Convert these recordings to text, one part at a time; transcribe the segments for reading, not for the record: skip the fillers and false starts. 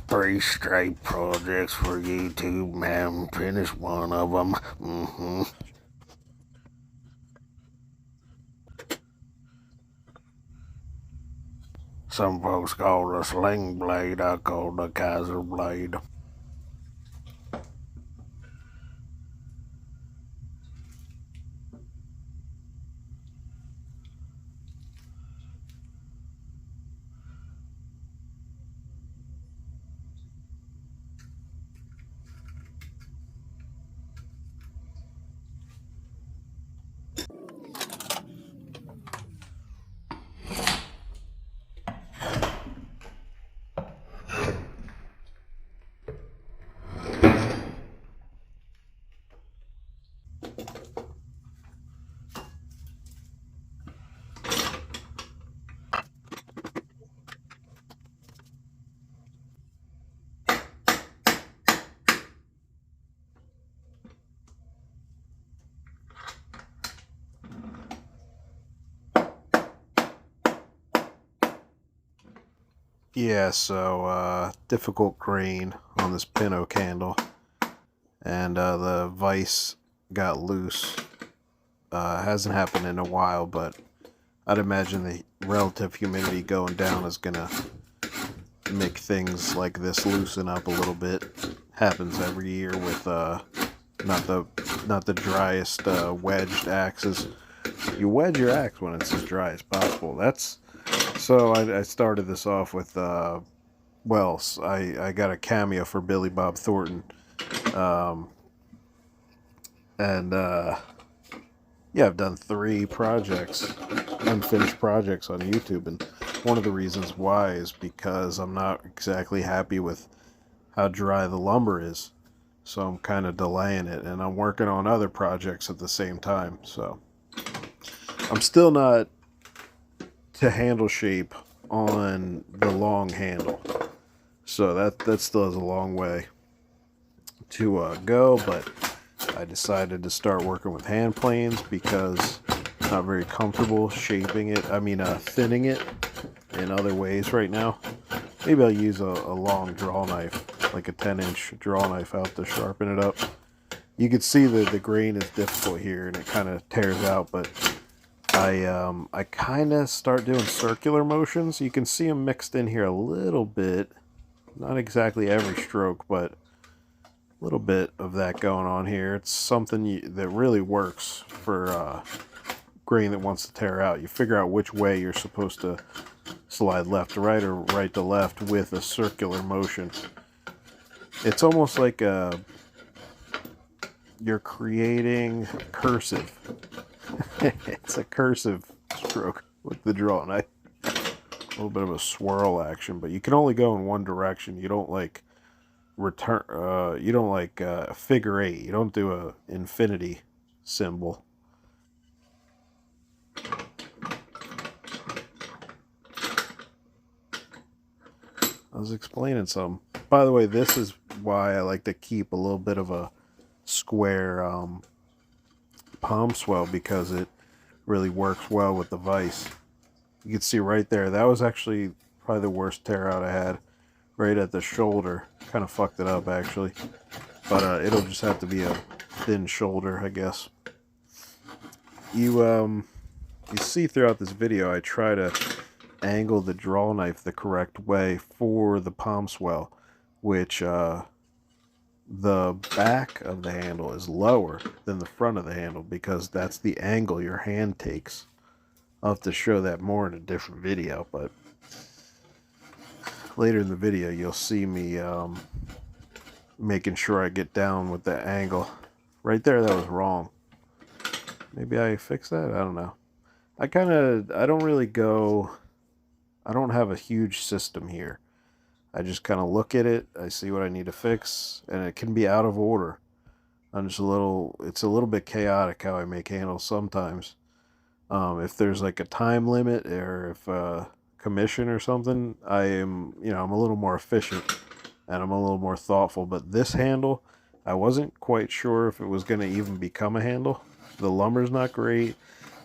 Three straight projects for YouTube, man. Finished one of them. Some folks call it a sling blade. I call it a Kaiser blade. Yeah, so difficult grain on this Pinot candle, and the vise got loose. Hasn't happened in a while, but I'd imagine the relative humidity going down is gonna make things like this loosen up a little bit. Happens every year with not the driest wedged axes. You wedge your axe when it's as dry as possible. So I started this off with Wells. I got a cameo for Billy Bob Thornton, and yeah, I've done 3 projects, unfinished projects on YouTube, and one of the reasons why is because I'm not exactly happy with how dry the lumber is, so I'm kind of delaying it, and I'm working on other projects at the same time, so I'm still not to handle shape on the long handle, so that still has a long way to go, but I decided to start working with hand planes because I'm not very comfortable shaping it, thinning it in other ways right now. Maybe I'll use a long draw knife, like a 10-inch draw knife out to sharpen it up. You can see that the grain is difficult here and it kind of tears out, but I kind of start doing circular motions. You can see them mixed in here a little bit. Not exactly every stroke, but a little bit of that going on here. It's something that really works for grain that wants to tear out. You figure out which way you're supposed to slide, left to right or right to left, with a circular motion. It's almost like you're creating cursive. It's a cursive stroke with the draw knife. A little bit of a swirl action, but you can only go in one direction. You don't like figure 8. You don't do a infinity symbol. I was explaining some. By the way, this is why I like to keep a little bit of a square palm swell, because it really works well with the vise. You can see right there, that was actually probably the worst tear out I had, right at the shoulder. Kind of fucked it up actually, but it'll just have to be a thin shoulder, I guess. You see throughout this video I try to angle the draw knife the correct way for the palm swell, which the back of the handle is lower than the front of the handle because that's the angle your hand takes. I'll have to show that more in a different video, but later in the video you'll see me making sure I get down with that angle. Right there, that was wrong. Maybe I fixed that? I don't know. I don't have a huge system here. I just kind of look at it, I see what I need to fix, and it can be out of order. It's a little bit chaotic how I make handles sometimes. If there's like a time limit, or if commission or something, I'm a little more efficient and I'm a little more thoughtful. But this handle, I wasn't quite sure if it was going to even become a handle. The lumber's not great.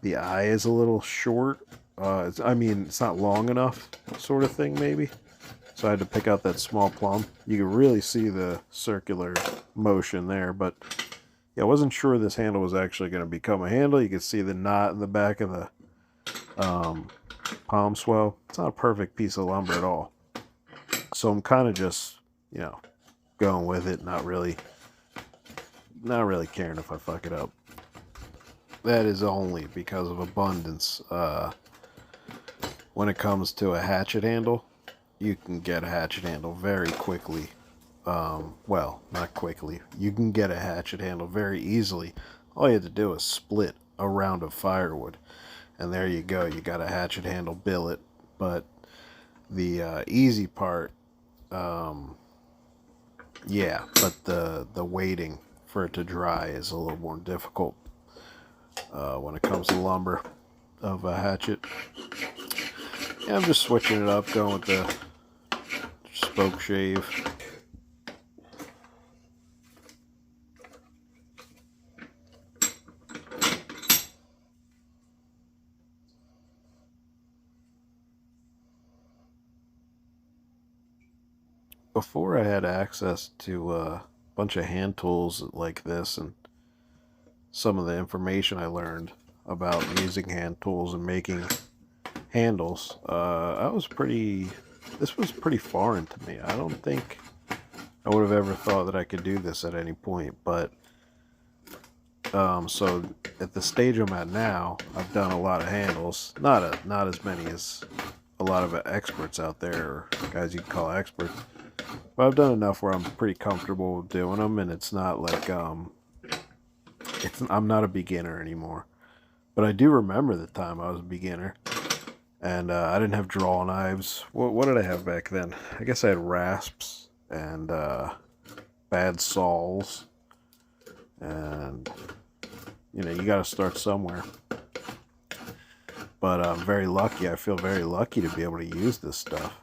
The eye is a little short. It's not long enough, sort of thing, maybe. So I had to pick out that small plum. You can really see the circular motion there, but yeah, I wasn't sure this handle was actually going to become a handle. You can see the knot in the back of the palm swell. It's not a perfect piece of lumber at all. So I'm kind of just, you know, going with it, not really caring if I fuck it up. That is only because of abundance. When it comes to a hatchet handle, you can get a hatchet handle very quickly. Well, not quickly. You can get a hatchet handle very easily. All you have to do is split a round of firewood, and there you go. You got a hatchet handle billet. But the easy part, yeah, but the waiting for it to dry is a little more difficult when it comes to lumber of a hatchet. Yeah, I'm just switching it up, going with the spoke shave. Before I had access to a bunch of hand tools like this and some of the information I learned about using hand tools and making handles, this was pretty foreign to me. I don't think I would have ever thought that I could do this at any point, but so at the stage I'm at now, I've done a lot of handles, not as many as a lot of experts out there, or guys you can call experts, but I've done enough where I'm pretty comfortable with doing them, and it's not like I'm not a beginner anymore. But I do remember the time I was a beginner, and I didn't have draw knives. What did I have back then? I guess I had rasps and bad saws, and you know, you got to start somewhere. But I'm very lucky. I feel very lucky to be able to use this stuff.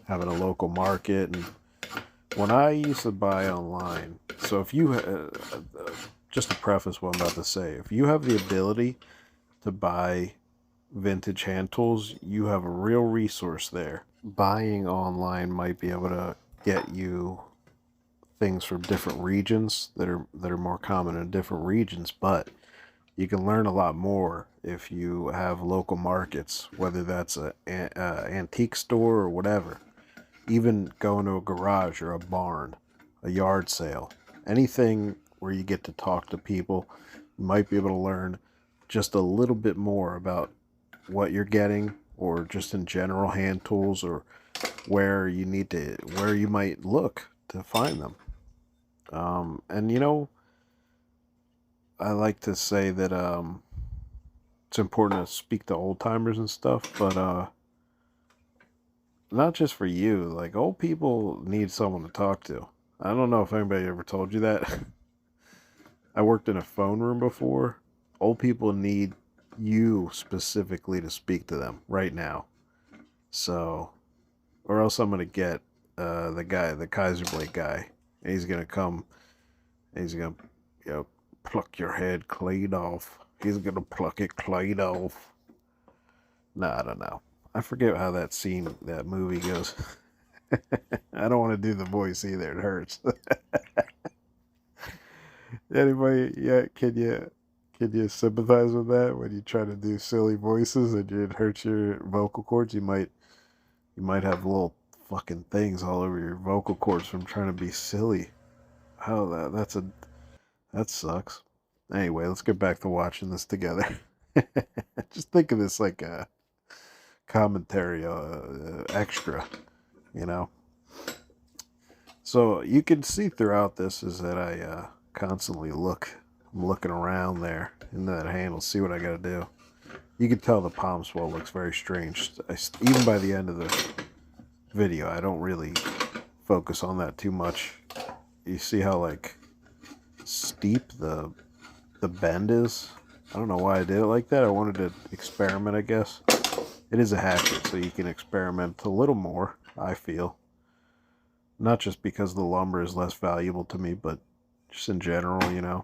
Having a local market, and when I used to buy online, so if you just to preface what I'm about to say, if you have the ability to buy vintage hand tools, you have a real resource there. Buying online might be able to get you things from different regions that are more common in different regions, but you can learn a lot more if you have local markets, whether that's an antique store or whatever. Even going to a garage or a barn, a yard sale, anything where you get to talk to people, you might be able to learn just a little bit more about what you're getting, or just in general hand tools, or where you might look to find them. And you know, I like to say that it's important to speak to old timers and stuff, but not just for you. Like, old people need someone to talk to. I don't know if anybody ever told you that. I worked in a phone room before. Old people need you specifically to speak to them right now. So, or else I'm gonna get the Kaiserblade guy. And he's gonna come. And he's gonna, you know, pluck your head clean off. He's gonna pluck it clean off. Nah, I don't know. I forget how that movie goes. I don't want to do the voice either. It hurts. Anybody, yeah, can you sympathize with that when you try to do silly voices and it hurts your vocal cords? You might have little fucking things all over your vocal cords from trying to be silly. How that sucks. Anyway, let's get back to watching this together. Just think of this like a commentary, extra, you know. So you can see throughout this is that I constantly I'm looking around there in that handle, see what I got to do. You can tell the palm swell looks very strange. Even by the end of the video, I don't really focus on that too much. You see how like steep the bend is? I don't know why I did it like that. I wanted to experiment, I guess. It is a hatchet, so you can experiment a little more, I feel. Not just because the lumber is less valuable to me, but just in general, you know.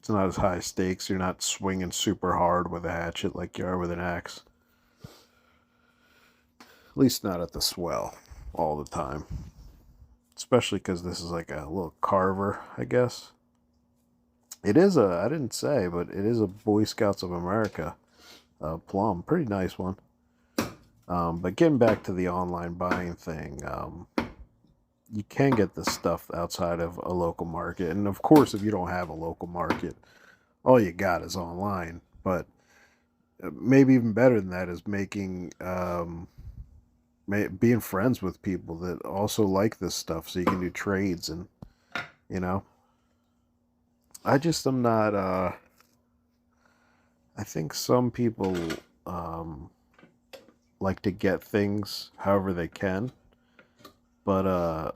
It's not as high stakes. You're not swinging super hard with a hatchet like you are with an axe. least not at the swell all the time. Especially because this is like a little carver, I guess. It is a, I didn't say, but it is a Boy Scouts of America plum. Pretty nice one. But getting back to the online buying thing, you can get this stuff outside of a local market. And of course, if you don't have a local market, all you got is online. But maybe even better than that is making, being friends with people that also like this stuff so you can do trades and, you know. I just am not, I think some people like to get things however they can, but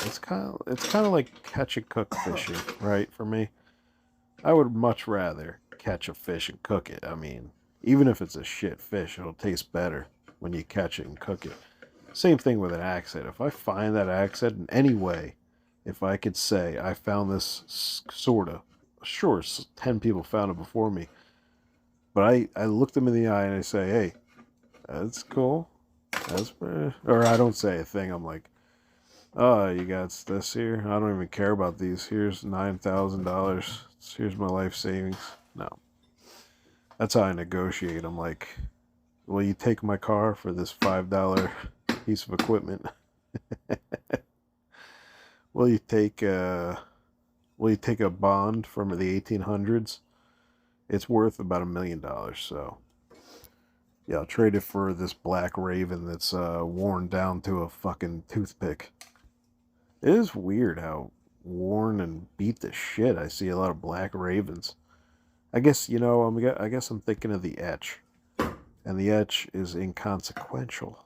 it's kind of like catch and cook fishing, right? For me, I would much rather catch a fish and cook it. I mean, even if it's a shit fish, it'll taste better when you catch it and cook it. Same thing with an axe head. If I find that axe head in any way, if I could say I found this sorta, sure, 10 people found it before me, but I look them in the eye and I say, hey, that's cool. Or I don't say a thing. I'm like, oh, you got this here? I don't even care about these. Here's $9,000. Here's my life savings. No. That's how I negotiate. I'm like, will you take my car for this $5 piece of equipment? Will you take a bond from the 1800s? It's worth about $1 million. So yeah, I'll trade it for this black raven that's worn down to a fucking toothpick. It is weird how worn and beat to shit I see a lot of black ravens. I guess, I guess I'm thinking of the etch. And the etch is inconsequential.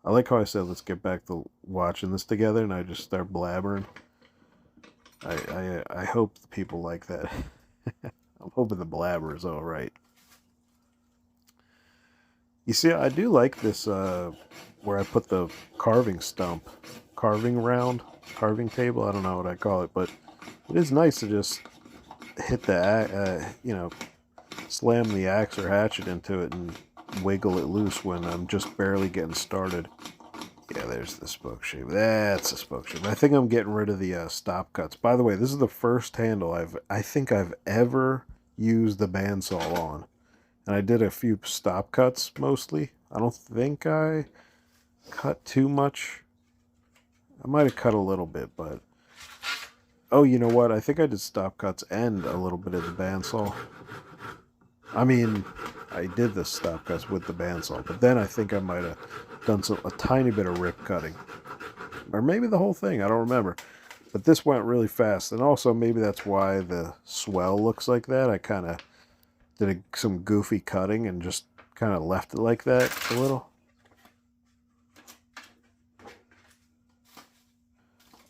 I like how I said let's get back to watching this together and I just start blabbering. I hope the people like that. I'm hoping the blabber is alright. You see, I do like this where I put the carving round, carving table. I don't know what I call it, but it is nice to just hit the, slam the axe or hatchet into it and wiggle it loose when I'm just barely getting started. Yeah, there's the spoke shaver. That's a spoke shaver. I think I'm getting rid of the stop cuts. By the way, this is the first handle I think I've ever used the bandsaw on. And I did a few stop cuts mostly. I don't think I cut too much. I might have cut a little bit, but... Oh, you know what? I think I did stop cuts and a little bit of the bandsaw. I mean, I did the stop cuts with the bandsaw, but then I think I might have done a tiny bit of rip cutting. Or maybe the whole thing, I don't remember. But this went really fast, and also maybe that's why the swell looks like that. I kind of did some goofy cutting and just kind of left it like that a little.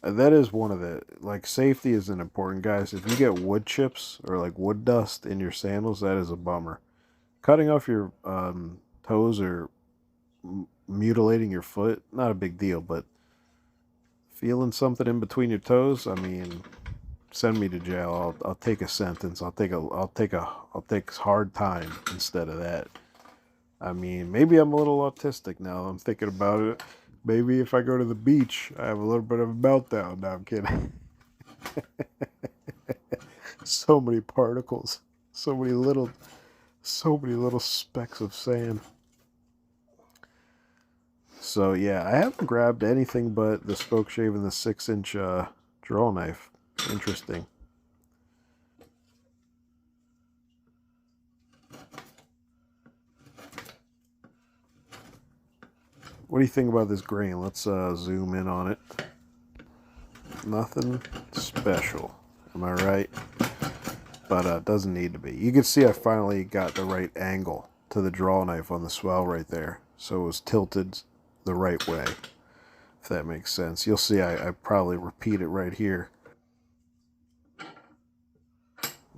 That is one of the, like, safety is an important, guys. If you get wood chips or like wood dust in your sandals, that is a bummer. Cutting off your toes or mutilating your foot, not a big deal, but feeling something in between your toes, I mean, send me to jail. I'll take a sentence. I'll take hard time instead of that. I mean, maybe I'm a little autistic now. I'm thinking about it. Maybe if I go to the beach, I have a little bit of a meltdown. No, I'm kidding. So many particles. So many little specks of sand. So yeah, I haven't grabbed anything but the spoke shave and the 6-inch draw knife. Interesting. What do you think about this grain? Let's zoom in on it. Nothing special. Am I right? But it doesn't need to be. You can see I finally got the right angle to the draw knife on the swell right there. So it was tilted the right way. If that makes sense. You'll see I probably repeat it right here.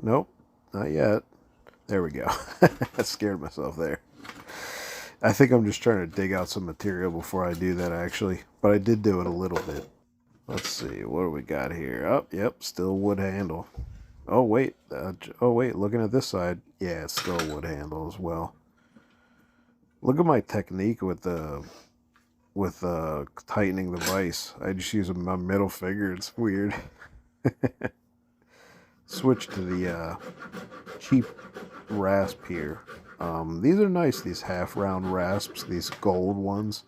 Nope. Not yet. There we go. I scared myself there. I think I'm just trying to dig out some material before I do that, actually. But I did do it a little bit. Let's see. What do we got here? Oh, yep. Still wood handle. Oh, wait. Looking at this side. Yeah, it's still a wood handle as well. Look at my technique with the with tightening the vise. I just use my middle finger. It's weird. Switch to the cheap rasp here. These are nice, these half round rasps, these gold ones.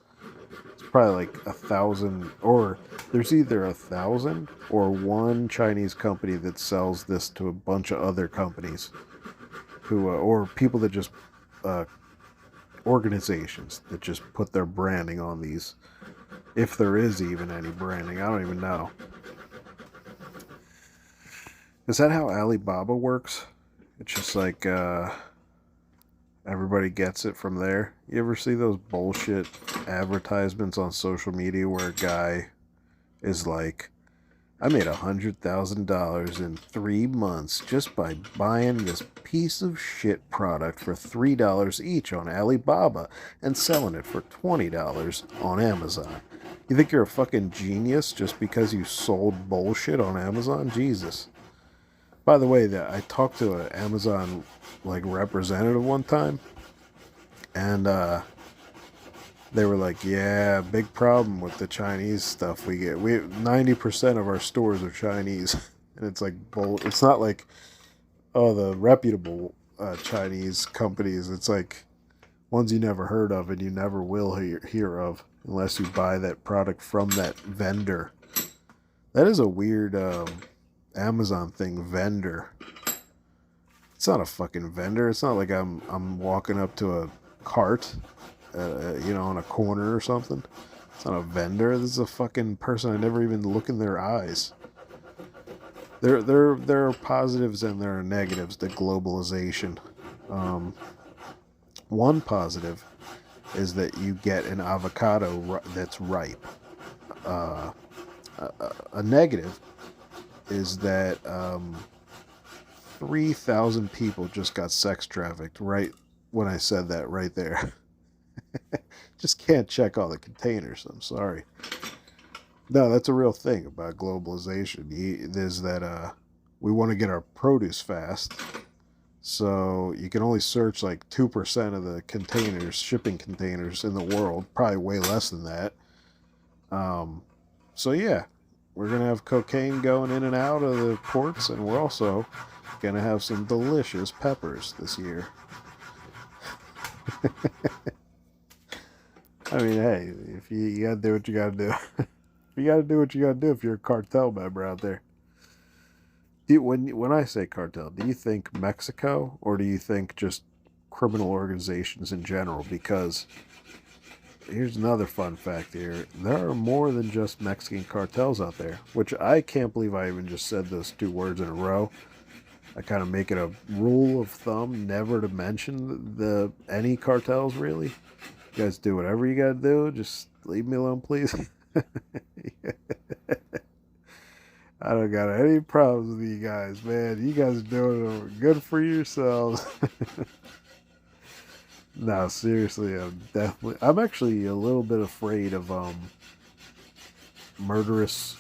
It's probably like 1,000, or there's either 1,000 or one Chinese company that sells this to a bunch of other companies who, or people that just, uh, organizations that just put their branding on these. If there is even any branding, I don't even know. Is that how Alibaba works? It's just like, everybody gets it from there. You ever see those bullshit advertisements on social media where a guy is like, I made $100,000 in 3 months just by buying this piece of shit product for $3 each on Alibaba and selling it for $20 on Amazon. You think you're a fucking genius just because you sold bullshit on Amazon? Jesus. By the way, that I talked to an Amazon like representative one time, and they were like, "Yeah, big problem with the Chinese stuff we get. 90% of our stores are Chinese," and it's like It's not like, oh, the reputable Chinese companies. It's like ones you never heard of and you never will hear of unless you buy that product from that vendor. That is a weird Amazon thing, vendor. It's not a fucking vendor. It's not like I'm walking up to a cart, on a corner or something. It's not a vendor. This is a fucking person. I never even look in their eyes. There are positives and there are negatives to globalization. One positive is that you get an avocado that's ripe. Uh, a negative is that 3,000 people just got sex trafficked right when I said that right there. Just can't check all the containers. I'm sorry. No, that's a real thing about globalization. Is that we want to get our produce fast, so you can only search like 2% of the containers, shipping containers in the world. Probably way less than that. Um, so yeah, we're gonna have cocaine going in and out of the ports, and we're also gonna have some delicious peppers this year. I mean, hey, if you gotta do what you gotta do. You gotta do what you gotta do if you're a cartel member out there. When I say cartel, do you think Mexico or do you think just criminal organizations in general? Because here's another fun fact here: there are more than just Mexican cartels out there. Which I can't believe I even just said those two words in a row. I kind of make it a rule of thumb never to mention any cartels really. You guys do whatever you gotta do. Just leave me alone, please. I don't got any problems with you guys, man. You guys are doing good for yourselves. No, seriously, I'm actually a little bit afraid of murderous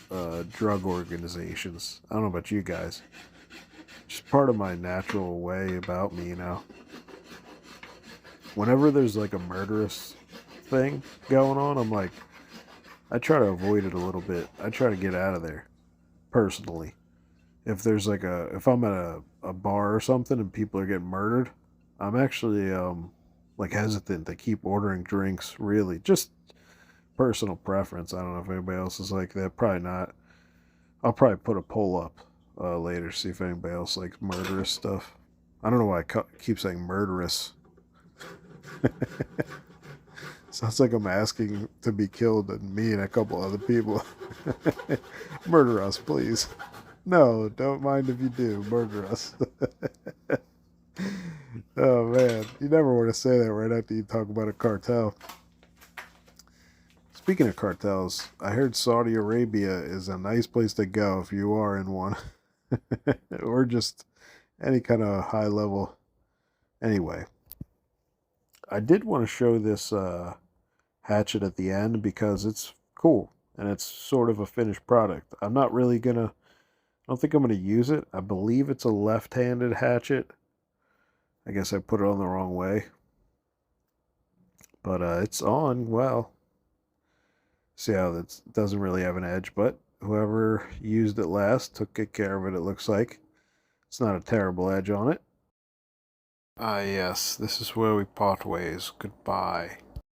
drug organizations. I don't know about you guys. Just part of my natural way about me, Whenever there's like a murderous thing going on, I try to avoid it a little bit. I try to get out of there personally. If I'm at a bar or something and people are getting murdered, I'm actually like hesitant to keep ordering drinks. Really, just personal preference. I don't know if anybody else is like that. Probably not. I'll probably put a poll up later, see if anybody else likes murderous stuff. I don't know why I keep saying murderous. Sounds like I'm asking to be killed, and me and a couple other people. Murder us, please. No, don't mind if you do. Murder us. Oh man, you never want to say that right after you talk about a cartel. Speaking of cartels, I heard Saudi Arabia is a nice place to go if you are in one, or just any kind of high level. Anyway, I did want to show this hatchet at the end because it's cool and it's sort of a finished product. I don't think I'm gonna use it. I believe it's a left-handed hatchet. I guess I put it on the wrong way, but it's on well. See how that doesn't really have an edge, but whoever used it last took good care of it, it looks like. It's not a terrible edge on it. Ah, yes, this is where we part ways. Goodbye.